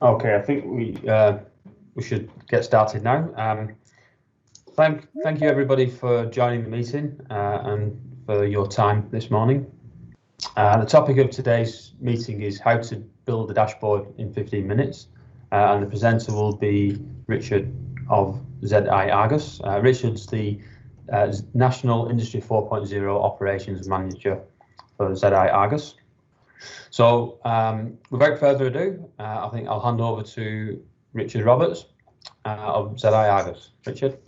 Okay, I think we should get started now. Thank you everybody for joining the meeting and for your time this morning. The topic of today's meeting is how to build a dashboard in 15 minutes, and the presenter will be Richard of ZI Argus. Richard's the National Industry 4.0 Operations Manager for ZI Argus. So without further ado, I think I'll hand over to Richard Roberts of ZI Argus. Richard.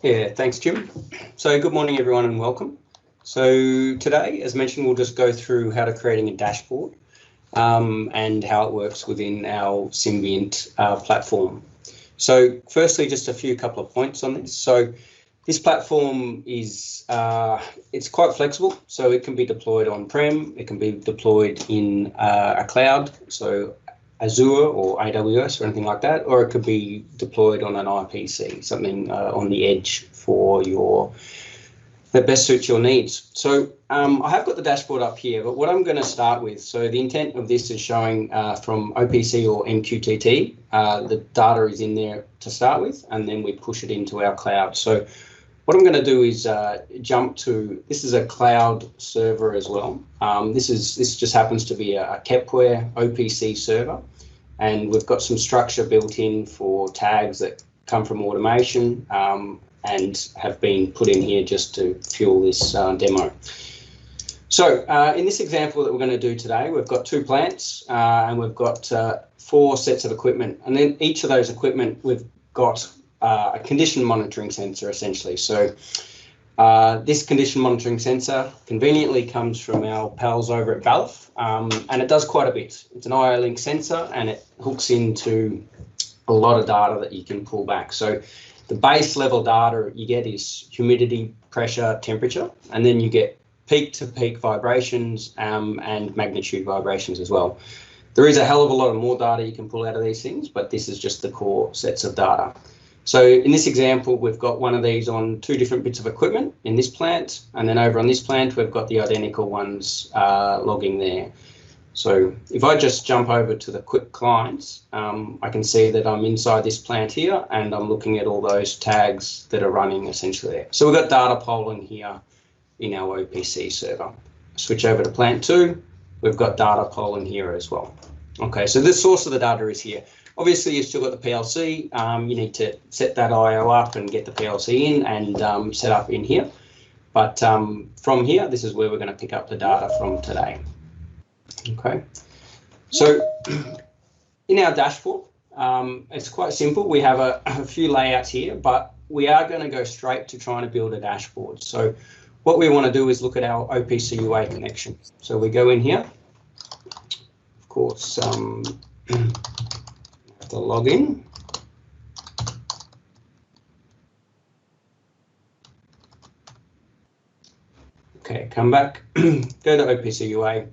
Yeah, thanks, Jim. So good morning, everyone, and welcome. So today, as mentioned, we'll just go through how to creating a dashboard and how it works within our Symbiont platform. So firstly, just a couple of points on this. So this platform is it's quite flexible, so it can be deployed on-prem, it can be deployed in a cloud, so Azure or AWS or anything like that, or it could be deployed on an IPC, something on the edge that best suits your needs. So I have got the dashboard up here, but what I'm going to start with, so the intent of this is showing from OPC or MQTT, the data is in there to start with, and then we push it into our cloud. So what I'm going to do is jump to, this is a cloud server as well. This just happens to be a Kepware OPC server, and we've got some structure built in for tags that come from automation and have been put in here just to fuel this demo. So in this example that we're going to do today, we've got 2 plants and we've got 4 sets of equipment, and then each of those equipment we've got a condition monitoring sensor essentially. So this condition monitoring sensor conveniently comes from our pals over at Valve, and it does quite a bit. It's an IO-Link sensor and it hooks into a lot of data that you can pull back. So the base level data you get is humidity, pressure, temperature, and then you get peak-to-peak vibrations and magnitude vibrations as well. There is a hell of a lot of more data you can pull out of these things, but this is just the core sets of data. So in this example, we've got one of these on 2 different bits of equipment in this plant, and then over on this plant, we've got the identical ones logging there. So if I just jump over to the quick clients, I can see that I'm inside this plant here, and I'm looking at all those tags that are running essentially there. So we've got data polling here in our OPC server. Switch over to plant 2, we've got data polling here as well. Okay, so the source of the data is here. Obviously, you've still got the PLC. You need to set that IO up and get the PLC in and set up in here. But from here, this is where we're going to pick up the data from today. Okay. So in our dashboard, it's quite simple. We have a few layouts here, but we are going to go straight to trying to build a dashboard. So what we want to do is look at our OPC-UA connection. So we go in here. Of course, the login. Okay, come back, go to OPC-UA.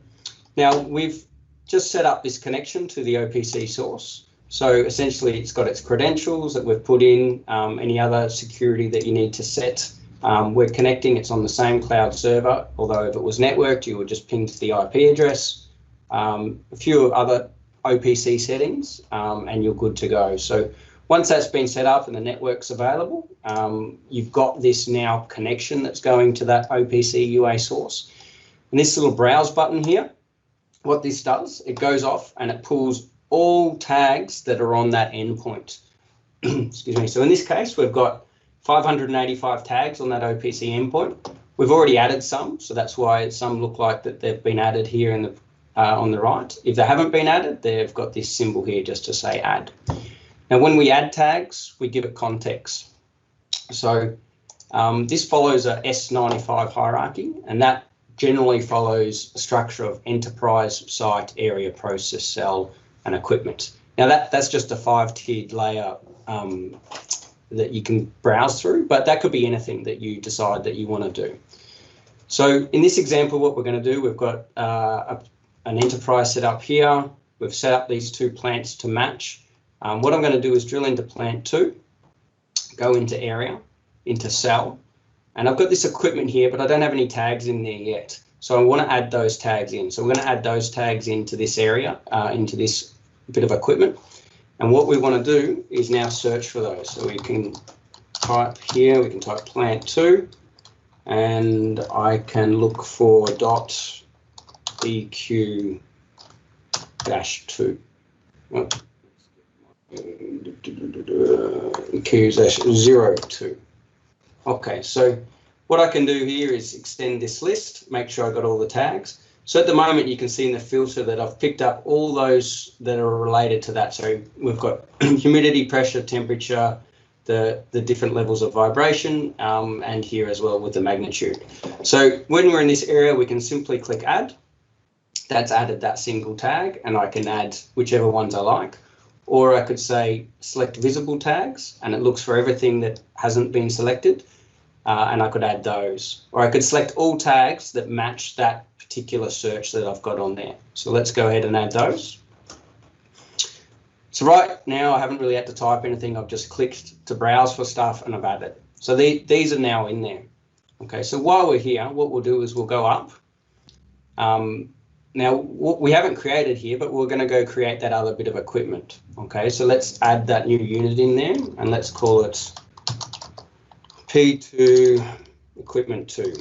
Now we've just set up this connection to the OPC source. So essentially it's got its credentials that we've put in, any other security that you need to set. We're connecting, it's on the same cloud server, although if it was networked, you would just ping to the IP address. A few other OPC settings and you're good to go. So once that's been set up and the network's available, you've got this now connection that's going to that OPC-UA source. And this little browse button here, what this does, it goes off and it pulls all tags that are on that endpoint. Excuse me. So in this case, we've got 585 tags on that OPC endpoint. We've already added some, so that's why some look like that they've been added here in the on the right. If they haven't been added, they've got this symbol here just to say add. Now, when we add tags, we give it context. So this follows a S95 hierarchy, and that generally follows a structure of enterprise, site, area, process, cell, and equipment. Now, that's just a 5-tiered layer that you can browse through, but that could be anything that you decide that you want to do. So in this example, what we're going to do, we've got an enterprise set up here. We've set up these 2 plants to match. What I'm going to do is drill into plant 2, go into area, into cell, and I've got this equipment here, but I don't have any tags in there yet. So I want to add those tags in. So we're going to add those tags into this area, into this bit of equipment. And what we want to do is now search for those. So we can type here, we can type plant 2, and I can look for .eq-2. Q-02. Okay, so what I can do here is extend this list, make sure I got all the tags. So at the moment you can see in the filter that I've picked up all those that are related to that. So we've got humidity, pressure, temperature, the different levels of vibration, and here as well with the magnitude. So when we're in this area, we can simply click add. That's added that single tag, and I can add whichever ones I like. Or I could say select visible tags, and it looks for everything that hasn't been selected, and I could add those. Or I could select all tags that match that particular search that I've got on there. So let's go ahead and add those. So right now I haven't really had to type anything. I've just clicked to browse for stuff and I've added. So these are now in there. Okay, so while we're here, what we'll do is we'll go up. Now, we haven't created here, but we're going to go create that other bit of equipment. Okay, so let's add that new unit in there, and let's call it P2 equipment 2.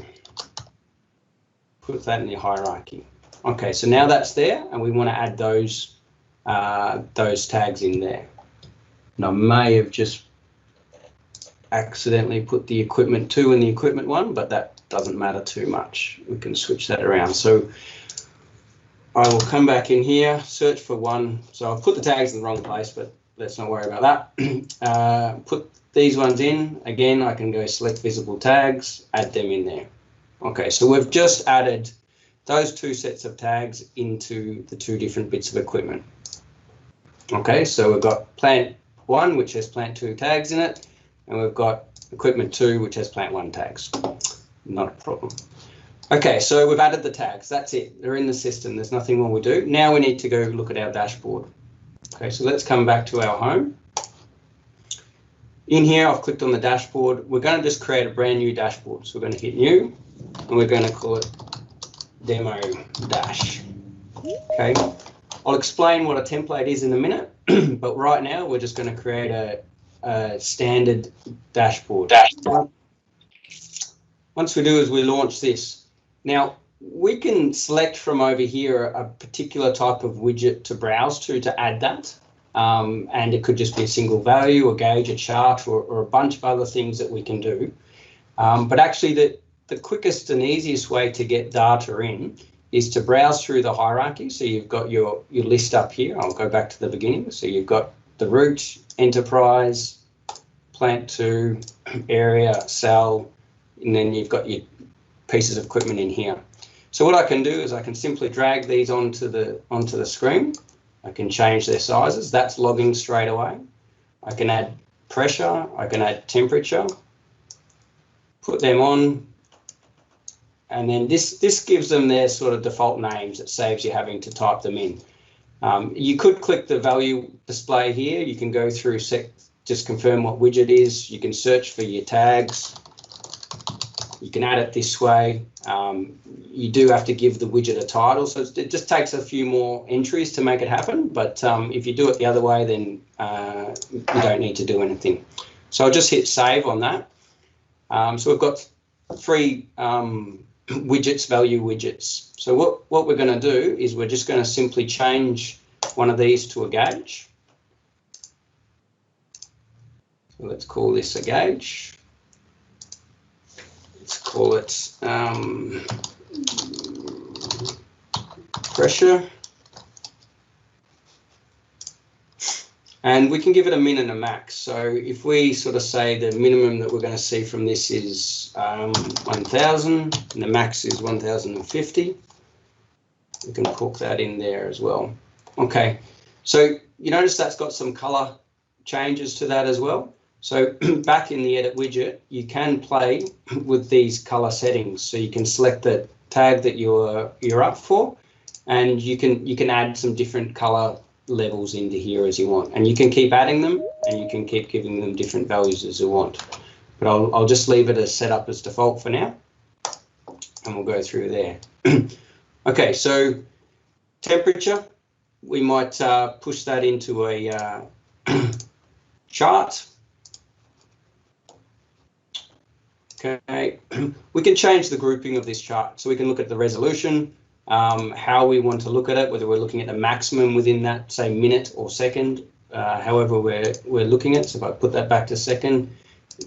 Put that in the hierarchy. Okay, so now that's there, and we want to add those tags in there. And I may have just accidentally put the equipment 2 in the equipment 1, but that doesn't matter too much. We can switch that around. So I will come back in here, search for 1. So I've put the tags in the wrong place, but let's not worry about that. Put these ones in. Again, I can go select visible tags, add them in there. Okay, so we've just added those 2 sets of tags into the 2 different bits of equipment. Okay, so we've got plant 1, which has plant 2 tags in it, and we've got equipment 2, which has plant 1 tags. Not a problem. Okay, so we've added the tags. That's it. They're in the system. There's nothing more we do. Now we need to go look at our dashboard. Okay, so let's come back to our home. In here, I've clicked on the dashboard. We're going to just create a brand new dashboard. So we're going to hit new, and we're going to call it demo dash. Okay, I'll explain what a template is in a minute, but right now we're just going to create a standard dashboard. Once we do is we launch this. Now, we can select from over here a particular type of widget to browse to add that. And it could just be a single value, a gauge, a chart, or a bunch of other things that we can do. But actually, the quickest and easiest way to get data in is to browse through the hierarchy. So you've got your list up here. I'll go back to the beginning. So you've got the root, enterprise, plant 2, area, cell, and then you've got your pieces of equipment in here. So what I can do is I can simply drag these onto the screen. I can change their sizes. That's logging straight away. I can add pressure. I can add temperature. Put them on. And then this gives them their sort of default names. It saves you having to type them in. You could click the value display here. You can go through, just confirm what widget is. You can search for your tags. You can add it this way. You do have to give the widget a title, so it just takes a few more entries to make it happen. But if you do it the other way, then you don't need to do anything. So I'll just hit save on that. So we've got 3 widgets, value widgets. So what we're going to do is we're just going to simply change one of these to a gauge. So let's call this a gauge. Let's call it pressure. And we can give it a min and a max. So if we sort of say the minimum that we're going to see from this is 1000 and the max is 1050, we can hook that in there as well. Okay, so you notice that's got some color changes to that as well. So back in the edit widget, you can play with these color settings. So you can select the tag that you're up for, and you can add some different color levels into here as you want, and you can keep adding them, and you can keep giving them different values as you want. But I'll just leave it as set up as default for now, and we'll go through there. Okay, so temperature. we might push that into a chart. Okay, we can change the grouping of this chart. So we can look at the resolution, how we want to look at it, whether we're looking at the maximum within that, say, minute or second, however we're looking at. So if I put that back to second,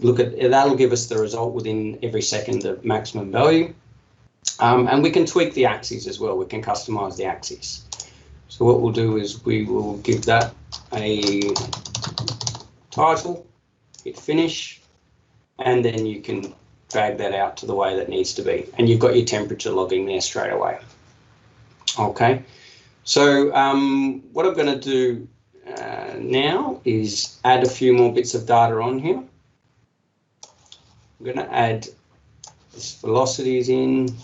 look at that'll give us the result within every second, the maximum value. And we can tweak the axes as well. We can customize the axes. So what we'll do is we will give that a title, hit finish, and then you can drag that out to the way that needs to be. And you've got your temperature logging there straight away. Okay, so what I'm going to do now is add a few more bits of data on here. I'm going to add this velocities in.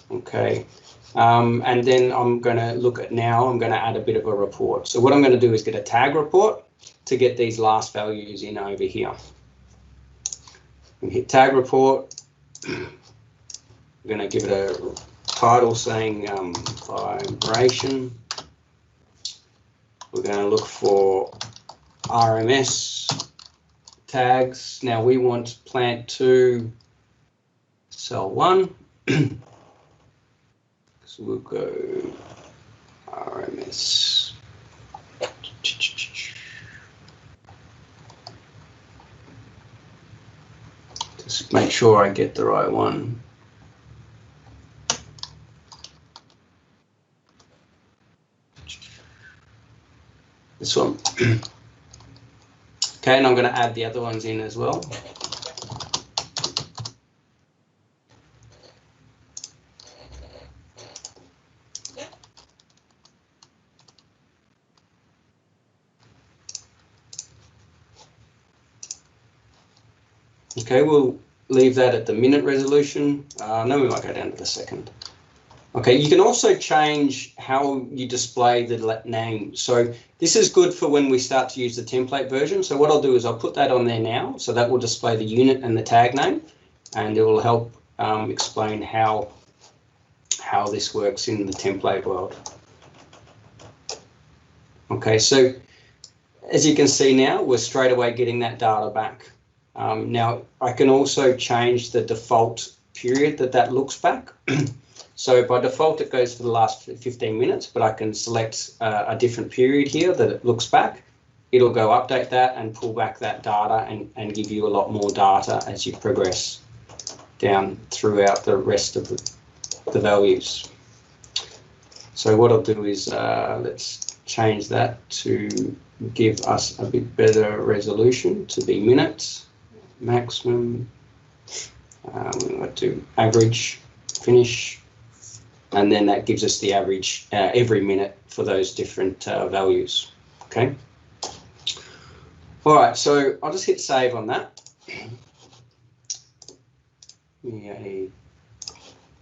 Okay, and then I'm going to look at I'm going to add a bit of a report. So what I'm going to do is get a tag report to get these last values in over here. And hit tag report. I'm going to give it a title saying vibration. We're going to look for RMS tags. Now we want plant 2, cell 1. So we'll go RMS. Just make sure I get the right one. This one. Okay, and I'm going to add the other ones in as well. Okay, we'll leave that at the minute resolution. No, we might go down to the second. Okay, you can also change how you display the name. So this is good for when we start to use the template version. So what I'll do is I'll put that on there now. So that will display the unit and the tag name, and it will help explain how this works in the template world. Okay, so as you can see now, we're straight away getting that data back. Now I can also change the default period that looks back. So by default, it goes for the last 15 minutes, but I can select a different period here that it looks back. It'll go update that and pull back that data and give you a lot more data as you progress down throughout the rest of the values. So what I'll do is let's change that to give us a bit better resolution to be minutes, maximum. We're going to do average, finish. And then that gives us the average every minute for those different values. Okay. All right, so I'll just hit save on that. Give me a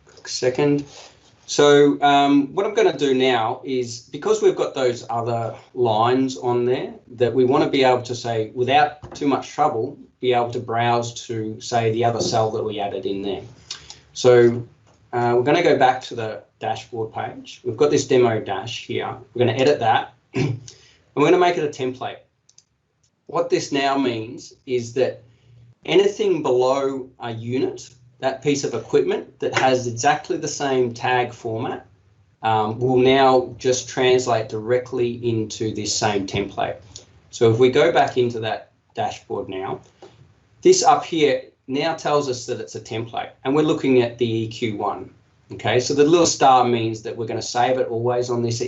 quick second. So what I'm going to do now is, because we've got those other lines on there, that we want to be able to say, without too much trouble, be able to browse to, say, the other cell that we added in there. So we're going to go back to the dashboard page. We've got this demo dash here. We're going to edit that and we're going to make it a template. What this now means is that anything below a unit, that piece of equipment that has exactly the same tag format, will now just translate directly into this same template. So if we go back into that dashboard now, this up here now tells us that it's a template, and we're looking at the EQ1. Okay, so the little star means that we're going to save it always on this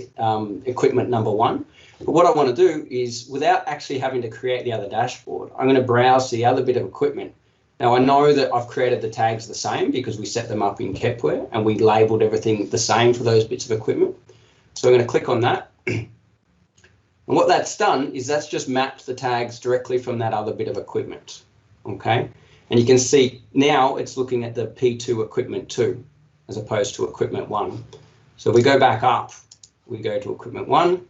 equipment number 1. But what I want to do is, without actually having to create the other dashboard, I'm going to browse the other bit of equipment. Now I know that I've created the tags the same because we set them up in Kepware and we labeled everything the same for those bits of equipment. So I'm going to click on that. And what that's done is that's just mapped the tags directly from that other bit of equipment. Okay. And you can see now it's looking at the P2 equipment 2 as opposed to equipment 1. So we go back up, we go to equipment 1,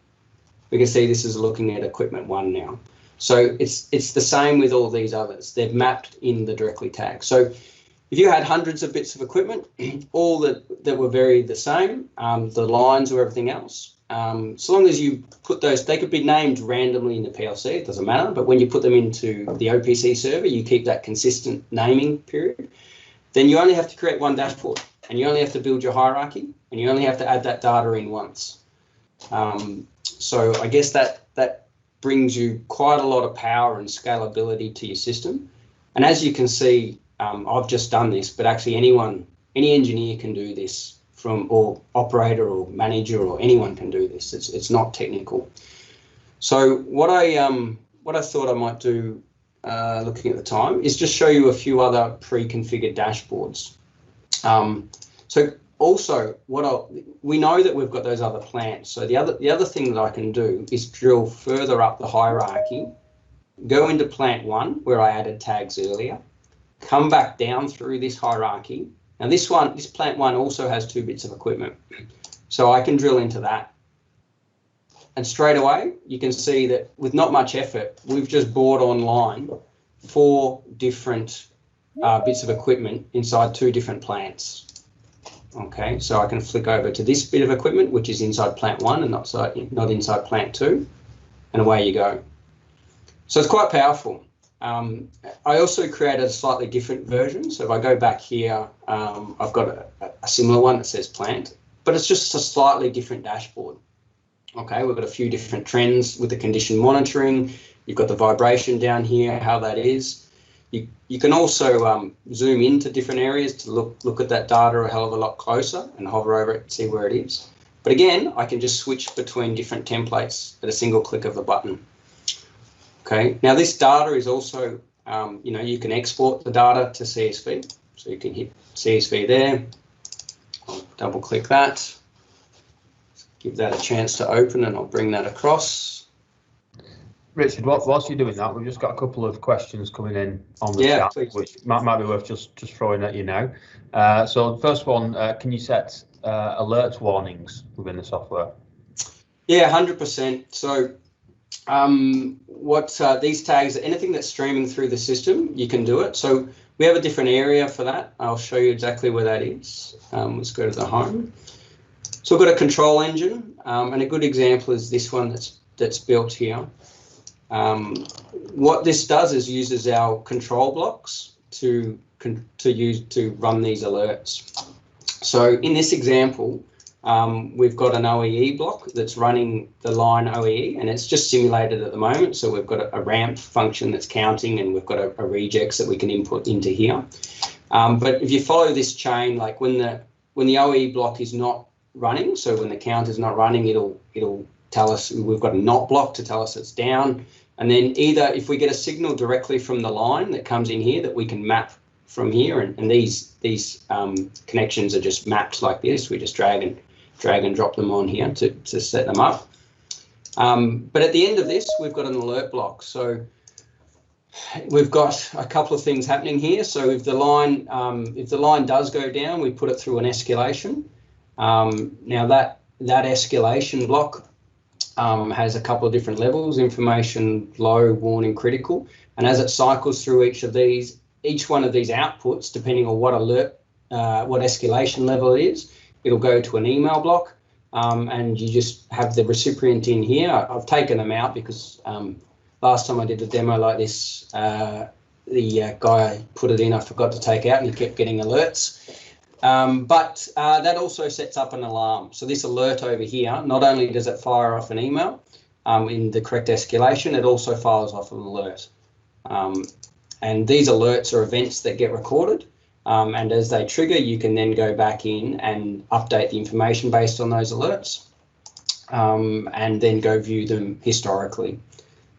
we can see this is looking at equipment 1 now. So it's the same with all these others. They've mapped in the directly tag. So if you had hundreds of bits of equipment, all that were very the same, the lines or everything else, so long as you put those, they could be named randomly in the PLC, it doesn't matter, but when you put them into the OPC server, you keep that consistent naming period, then you only have to create one dashboard, and you only have to build your hierarchy, and you only have to add that data in once. So I guess that brings you quite a lot of power and scalability to your system. And as you can see, I've just done this, but actually any engineer can do this, or operator or manager, or anyone can do this. It's not technical. So what I thought I might do, looking at the time, is just show you a few other pre-configured dashboards. So also, we know that we've got those other plants. So the other thing that I can do is drill further up the hierarchy, go into plant 1 where I added tags earlier, come back down through this hierarchy. Now this plant 1 also has 2 bits of equipment, so I can drill into that. And straight away, you can see that with not much effort, we've just bought online 4 different bits of equipment inside 2 different plants. Okay, so I can flick over to this bit of equipment, which is inside plant 1 and not inside plant 2, and away you go. So it's quite powerful. I also created a slightly different version. So if I go back here, I've got a similar one that says plant, but it's just a slightly different dashboard. Okay, we've got a few different trends with the condition monitoring. You've got the vibration down here, how that is. You can also zoom into different areas to look at that data a hell of a lot closer and hover over it and see where it is. But again, I can just switch between different templates at a single click of the button. Okay, now this data is also, you can export the data to CSV. So you can hit CSV there, I'll double click that, give that a chance to open, and I'll bring that across. Richard, whilst you're doing that, we've just got a couple of questions coming in on the chat, please, which might be worth just throwing at you now. So the first one, can you set alert warnings within the software? Yeah, 100%. So these tags, anything that's streaming through the system, you can do it. So we have a different area for that. I'll show you exactly where that is. Let's go to the home. So we've got a control engine, and a good example is this one that's built here. What this does is uses our control blocks to run these alerts. So in this example, we've got an OEE block that's running the line OEE, and it's just simulated at the moment. So we've got a ramp function that's counting, and we've got a regex that we can input into here. But if you follow this chain, like when the OEE block is not running, so when the count is not running, it'll tell us we've got a not block to tell us it's down. And then either if we get a signal directly from the line that comes in here that we can map from here, and these connections are just mapped like this, we just drag and drop them on here to set them up. But at the end of this, we've got an alert block. So we've got a couple of things happening here. So if the line does go down, we put it through an escalation. Now that escalation block has a couple of different levels: information, low, warning, critical. And as it cycles through each one of these outputs, depending on what escalation level it is, it'll go to an email block, and you just have the recipient in here. I've taken them out because last time I did a demo like this, the guy put it in, I forgot to take out, and he kept getting alerts. But that also sets up an alarm. So this alert over here, not only does it fire off an email in the correct escalation, it also fires off an alert. And these alerts are events that get recorded. And as they trigger, you can then go back in and update the information based on those alerts, and then go view them historically.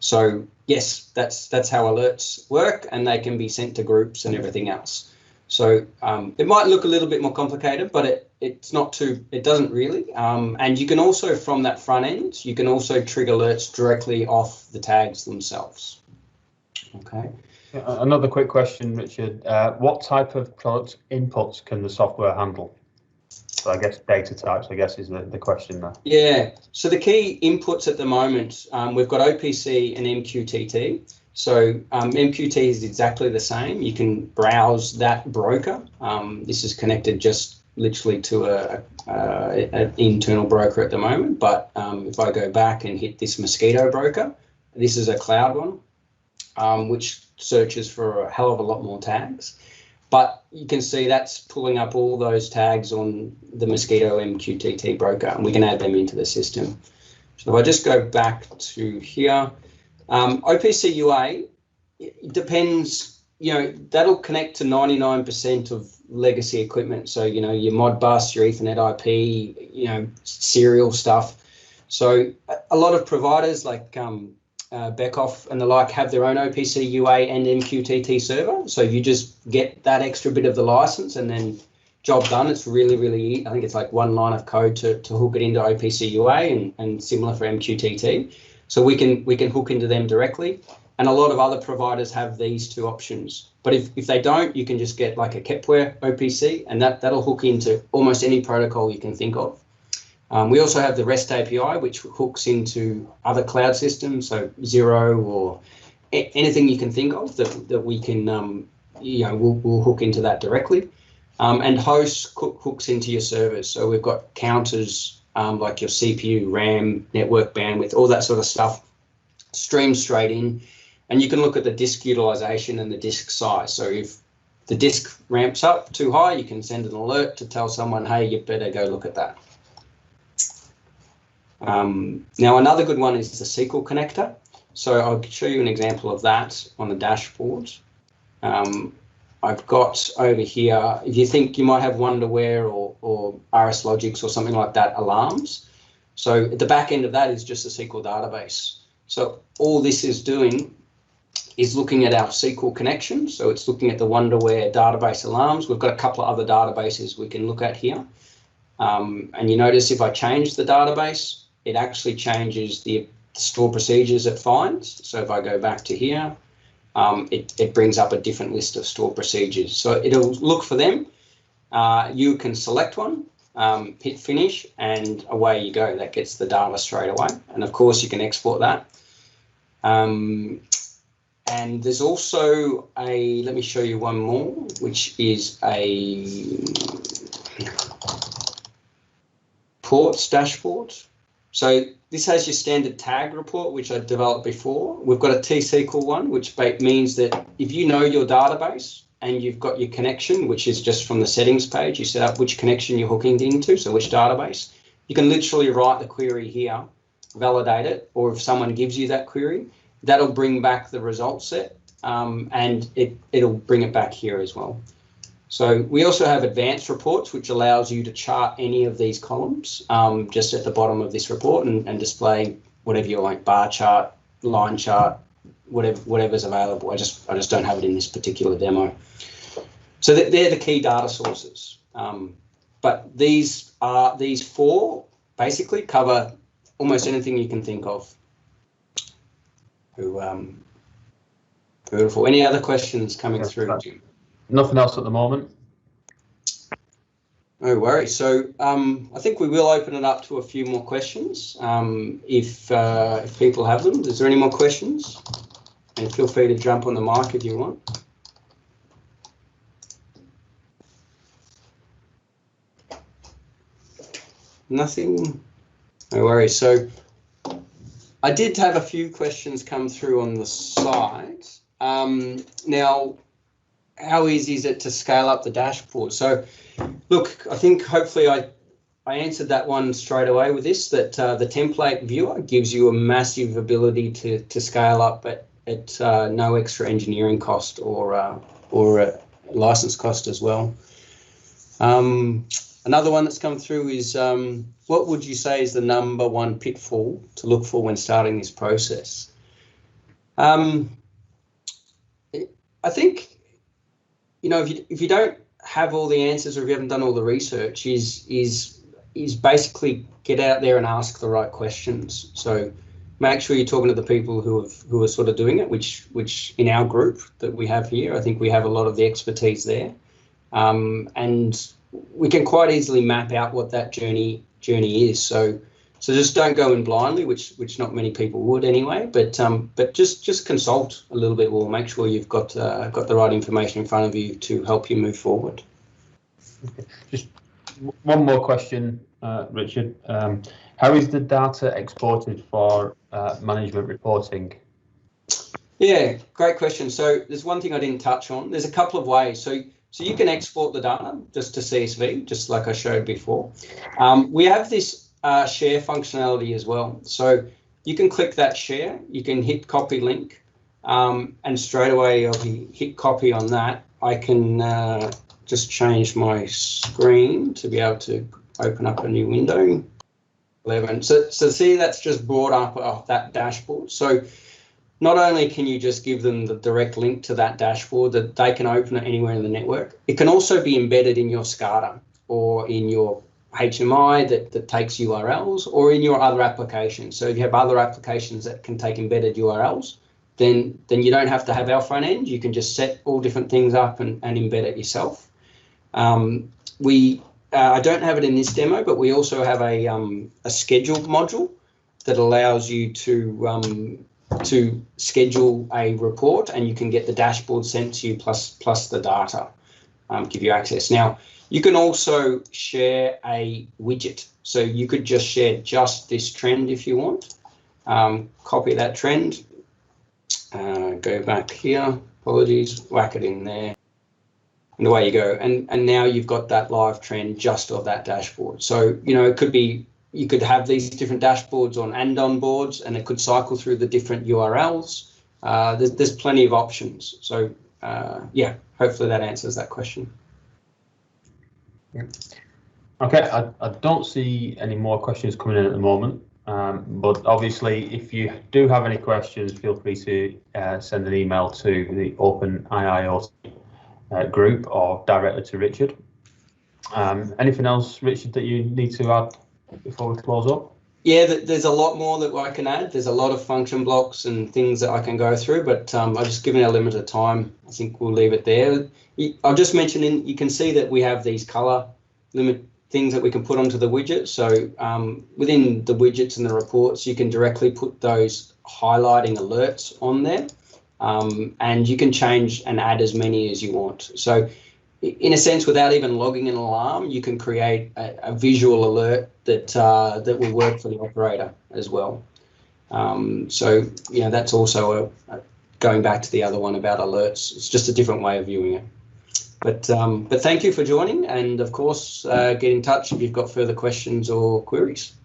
So yes, that's how alerts work, and they can be sent to groups and everything else. So it might look a little bit more complicated, but it's not too, it doesn't really. And you can also, from that front end, you can also trigger alerts directly off the tags themselves. Okay. Another quick question, Richard. What type of product inputs can the software handle? So I guess data types, I guess, is the question there. Yeah, so the key inputs at the moment, we've got OPC and MQTT. So MQTT is exactly the same. You can browse that broker. This is connected just literally to an internal broker at the moment. But if I go back and hit this Mosquito broker, this is a cloud one, which searches for a hell of a lot more tags. But you can see that's pulling up all those tags on the Mosquito MQTT broker, and we can add them into the system. So if I just go back to here, OPC-UA, it depends, that'll connect to 99% of legacy equipment. So, your Modbus, your Ethernet IP, serial stuff. So a lot of providers like Beckhoff and the like have their own OPC-UA and MQTT server. So you just get that extra bit of the license and then job done. It's really, really, I think it's like one line of code to hook it into OPC-UA and similar for MQTT. So we can hook into them directly. And a lot of other providers have these two options. But if they don't, you can just get like a Kepware OPC, and that'll hook into almost any protocol you can think of. We also have the REST API, which hooks into other cloud systems, so Xero or anything you can think of that we can, we'll hook into that directly. And host hooks into your servers. So we've got counters like your CPU, RAM, network bandwidth, all that sort of stuff streams straight in. And you can look at the disk utilization and the disk size. So if the disk ramps up too high, you can send an alert to tell someone, hey, you better go look at that. Now, another good one is the SQL connector. So I'll show you an example of that on the dashboard. I've got over here, if you think you might have Wonderware or RS Logics or something like that, alarms. So at the back end of that is just a SQL database. So all this is doing is looking at our SQL connection. So it's looking at the Wonderware database alarms. We've got a couple of other databases we can look at here. And you notice if I change the database, it actually changes the store procedures it finds. So if I go back to here, it brings up a different list of store procedures. So it'll look for them. You can select one, hit finish, and away you go. That gets the data straight away. And of course, you can export that. And there's also let me show you one more, which is a ports dashboard. So this has your standard tag report, which I developed before. We've got a T-SQL one, which means that if you know your database and you've got your connection, which is just from the settings page, you set up which connection you're hooking into, so which database, you can literally write the query here, validate it, or if someone gives you that query, that'll bring back the result set, and it'll bring it back here as well. So we also have advanced reports, which allows you to chart any of these columns just at the bottom of this report and display whatever you like, bar chart, line chart, whatever's available. I just don't have it in this particular demo. So they're the key data sources. But these four basically cover almost anything you can think of. Beautiful. Any other questions coming through? Nothing else at the moment. No worries. So I think we will open it up to a few more questions if people have them. Is there any more questions? And feel free to jump on the mic if you want. Nothing? No worries. So I did have a few questions come through on the side. Now, how easy is it to scale up the dashboard? So, look, I think hopefully I answered that one straight away with this, that the template viewer gives you a massive ability to scale up at no extra engineering cost or license cost as well. Another one that's come through is, what would you say is the number one pitfall to look for when starting this process? I think, if you don't have all the answers or if you haven't done all the research, is basically get out there and ask the right questions. So make sure you're talking to the people who are sort of doing it, which in our group that we have here, I think we have a lot of the expertise there. And we can quite easily map out what that journey is. So So just don't go in blindly, which not many people would anyway. But just consult a little bit more. Make sure you've got the right information in front of you to help you move forward. Okay. Just one more question, Richard. How is the data exported for management reporting? Yeah, great question. So there's one thing I didn't touch on. There's a couple of ways. So you can export the data just to CSV, just like I showed before. We have this share functionality as well. So you can click that share, you can hit copy link, and straight away I'll hit copy on that. I can just change my screen to be able to open up a new window. 11. So see, that's just brought up that dashboard. So not only can you just give them the direct link to that dashboard that they can open it anywhere in the network, it can also be embedded in your SCADA or in your HMI that takes URLs, or in your other applications. So if you have other applications that can take embedded URLs, then you don't have to have our front end. You can just set all different things up and embed it yourself. I don't have it in this demo, but we also have a schedule module that allows you to schedule a report, and you can get the dashboard sent to you plus the data, give you access. Now, you can also share a widget. So you could just share just this trend if you want. Copy that trend, go back here, apologies, whack it in there. And away you go. And now you've got that live trend just of that dashboard. So, it could be, you could have these different dashboards on boards, and it could cycle through the different URLs. There's plenty of options. So, yeah, hopefully that answers that question. Okay, I don't see any more questions coming in at the moment. But obviously, if you do have any questions, feel free to send an email to the Open IIoT Group or directly to Richard. Anything else, Richard, that you need to add before we close up? Yeah, there's a lot more that I can add. There's a lot of function blocks and things that I can go through, but I've just given our limited time. I think we'll leave it there. I'll just mention, you can see that we have these color limit things that we can put onto the widget. So within the widgets and the reports, you can directly put those highlighting alerts on there, and you can change and add as many as you want. So in a sense, without even logging an alarm, you can create a visual alert that will work for the operator as well. So that's also going back to the other one about alerts. It's just a different way of viewing it. But thank you for joining, and of course, get in touch if you've got further questions or queries.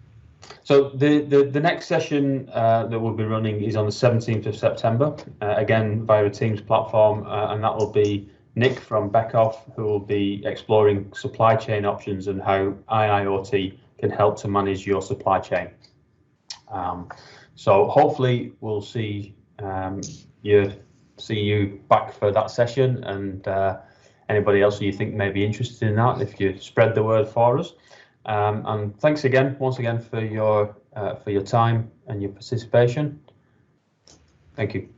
So the next session that we'll be running is on the 17th of September, again via a Teams platform, and that will be Nick from Beckhoff, who will be exploring supply chain options and how IIoT can help to manage your supply chain. So hopefully we'll see you back for that session, and anybody else who you think may be interested in that, if you spread the word for us. And thanks again, once again, for your time and your participation. Thank you.